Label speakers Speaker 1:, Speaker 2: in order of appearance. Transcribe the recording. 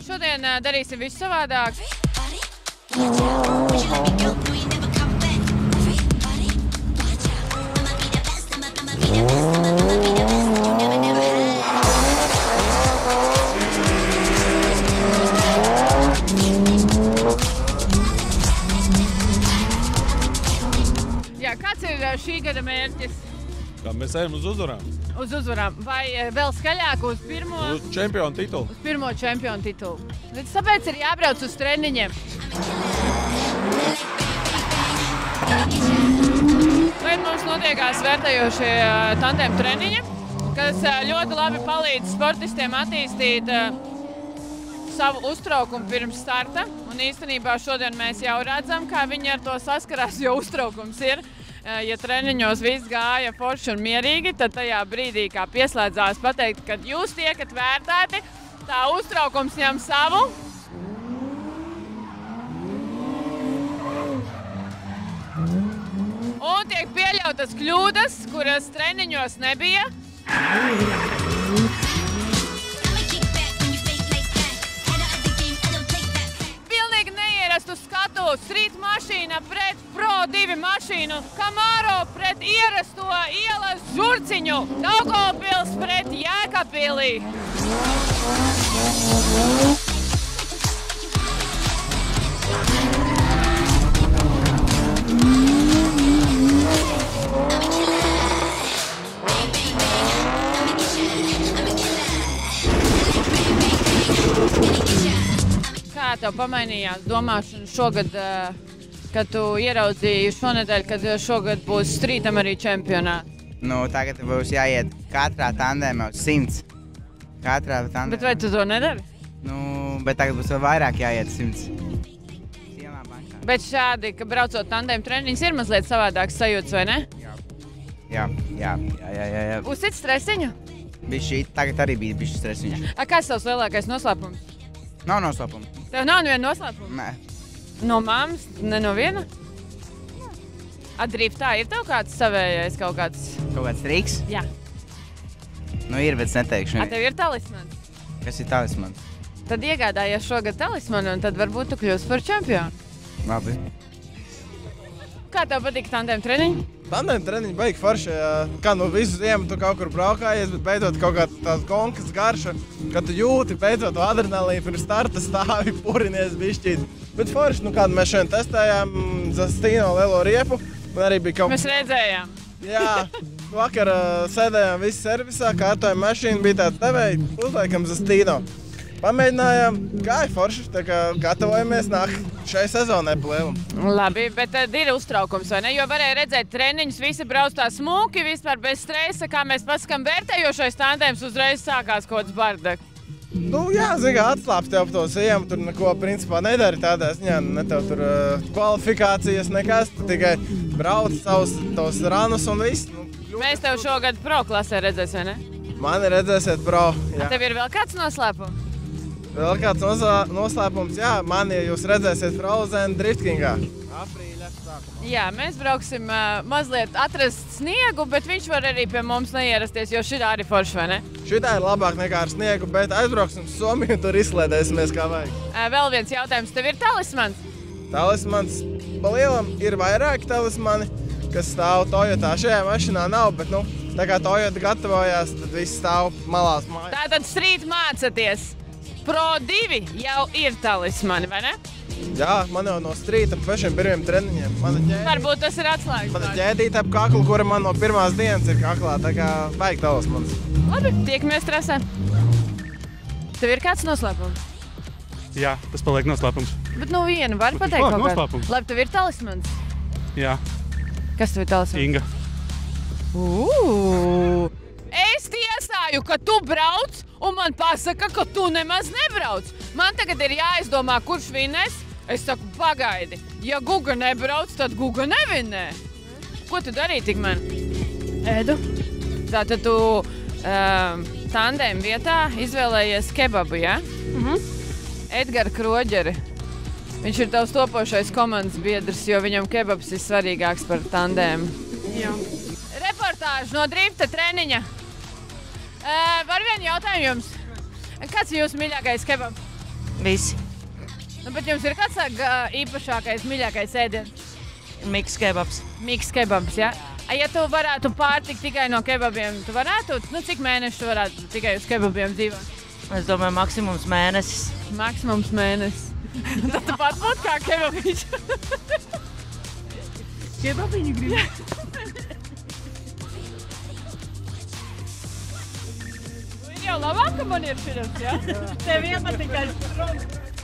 Speaker 1: šodien darīsim visu savādāk. Jā, kāds ir šī gada mērķis?
Speaker 2: Kā mēs ejam uz uzvarām?
Speaker 1: Uz uzvarām. Vai vēl skaļāk uz pirmo?
Speaker 2: Uz čempionu titulu.
Speaker 1: Uz pirmo čempionu titulu. Tāpēc ir jābrauc uz treniņiem. Tagad mums notiekās vērtējošie tandēmu treniņi, kas ļoti labi palīdz sportistiem attīstīt savu uztraukumu pirms starta. Un īstenībā šodien mēs jau redzam, kā viņi ar to saskarās, jo uztraukums ir. Ja treniņos viss gāja forši un mierīgi, tad tajā brīdī, kā pieslēdzās pateikt, kad jūs tiekat vērtēti, tā uztraukums ņem savu. Un tiek pieļautas kļūdas, kuras treniņos nebija. Pilnīgi neierastu skatu, Street mašīna pret Pro 2 mašīnu, Camaro pret ierasto ielas žurciņu, Daugavpils pret Jēkabpilī. Kā tev pamainījās domāšana šogad, kad tu ieraudzīji šonedēļ, kad šogad būs Streetam arī čempionāts?
Speaker 3: Nu, tagad būs jāiet katrā tandēmā uz 100. Katrā tandēmā.
Speaker 1: Bet vai tu to nedari?
Speaker 3: Nu, bet tagad būs vēl vairāk jāiet 100.
Speaker 1: Bet šādi, ka braucot tandēmu treniņus, ir mazliet savādāks sajūtas, vai ne?
Speaker 3: Jā.
Speaker 1: Būs cits stresiņu?
Speaker 3: Bišķi, tagad arī bija bišķi stresiņš.
Speaker 1: Kāds tavs lielākais noslēpums?
Speaker 3: Nav noslēpuma.
Speaker 1: Tev nav neviena noslēpuma?
Speaker 3: Nē.
Speaker 1: No mammas? Ne no viena? Driftā ir tev kāds savējais kaut kāds?
Speaker 3: Kaut kāds triks?
Speaker 1: Jā.
Speaker 3: Nu ir, bet es neteikšu.
Speaker 1: Tev ir talismans?
Speaker 3: Kas ir talismans?
Speaker 1: Tad iegādājies šogad talismanu un tad varbūt tu kļūsi par čempionu.
Speaker 3: Labi.
Speaker 1: Kā tev patīk tandēmu treniņi?
Speaker 4: Tandēmu treniņi baigi forši. Kā no visu ziemu tu kaut kur braukājies, bet beidzot kaut kā tāda konkas garša, kad tu jūti beidzot to adrenalīnu pirms starta stāvi, purinies bišķīt. Bet forši, nu kādu mēs šodien testējām Zastino lielo riepu, un arī bija kaut...
Speaker 1: Mēs redzējām.
Speaker 4: Jā, vakar sēdējām visi servisā, kārtojam mašīnu, bija tāds devēji, uzliekam Zastino. Pamēģinājām, gāja forši, tā kā gatavojamies nāk šai sezonai plēlam.
Speaker 1: Labi, bet tad ir uztraukums, vai ne? Jo varēja redzēt treniņus, visi brauc tā smuki, vispār bez stresa, kā mēs pasakām vērtējošais tandēms, uzreiz sākās kaut kāds bardaks.
Speaker 4: Nu jā, zini, atslāpst tev to ziemu, tur neko principā nedari tādā ziņā, ne tev tur kvalifikācijas nekas, tu tikai brauc savus tos ranus un viss. Nu,
Speaker 1: mēs tev šogad pro klasē redzēs, vai ne?
Speaker 4: Mani redzēsiet pro, jā.
Speaker 1: Tev ir vēl kāds noslēpums?
Speaker 4: Vēl kāds noslēpums, jā, mani jūs redzēsiet Frozen Driftkingā. Aprīļa sākumā.
Speaker 1: Jā, mēs brauksim mazliet atrast sniegu, bet viņš var arī pie mums neierasties, jo šitā arī forši, vai ne?
Speaker 4: Šitā ir labāk nekā ar sniegu, bet aizbrauksim uz Somiju, tur izslēdēsimies kā vajag.
Speaker 1: Vēl viens jautājums, tev ir talismans?
Speaker 4: Talismans, pa lielam ir vairāki talismani, kas stāv Toyotā. Šajā mašinā nav, bet nu, tā kā Toyota gatavojās, tad viss stāv malās mājās.
Speaker 1: Tātad Street mācaties. Pro 2 jau ir talismani, vai ne?
Speaker 4: Jā, man jau no Streeta pašiem pirmiem treniņiem.
Speaker 1: Varbūt tas ir atslēgas.
Speaker 4: Mana ķēdīte ap kaklu, kura man no pirmās dienas ir kaklā, tā kā vajag talismans.
Speaker 1: Labi, tiekamies trasē. Tev ir kāds noslēpums?
Speaker 5: Jā, tas paliek noslēpums.
Speaker 1: Bet no viena var pateikt kaut kādu? Labi, tev ir talismans?
Speaker 5: Jā.
Speaker 1: Kas tev ir talismans?
Speaker 5: Inga.
Speaker 1: Es tiesāju, ka tu brauc, un man pasaka, ka tu nemaz nebrauc. Man tagad ir jāizdomā, kurš vinnēs. Es saku, pagaidi. Ja Guga nebrauc, tad Guga nevinnē. Ko tu darīji tik man? Ēdu. Tātad tu tandēm vietā izvēlējies kebabu, ja? Edgara Kroģeri. Viņš ir tavs topošais komandas biedrs, jo viņam kebabs ir svarīgāks par tandēmu.
Speaker 6: Jā.
Speaker 1: Reportāžu no drifta treniņa. Var vienu jautājumu jums? Kāds ir jūsu mīļākais kebabs?
Speaker 6: Visi.
Speaker 1: Nu, bet jums ir kāds īpašākais, mīļākais ēdiens?
Speaker 6: Miks kebabs.
Speaker 1: Miks kebabs, ja? Ja tu varētu pārtikt tikai no kebabiem, tu varētu? Nu, cik mēneši tu varētu tikai uz kebabiem dzīvot?
Speaker 6: Es domāju, maksimums mēnesis.
Speaker 1: Maksimums mēnesis. Tad tu pat būtu kā kebabiņš.
Speaker 6: Kebabiņu gribi.
Speaker 1: Jau labāk, ka man ir šitas, ja?
Speaker 6: Tev iepatikās.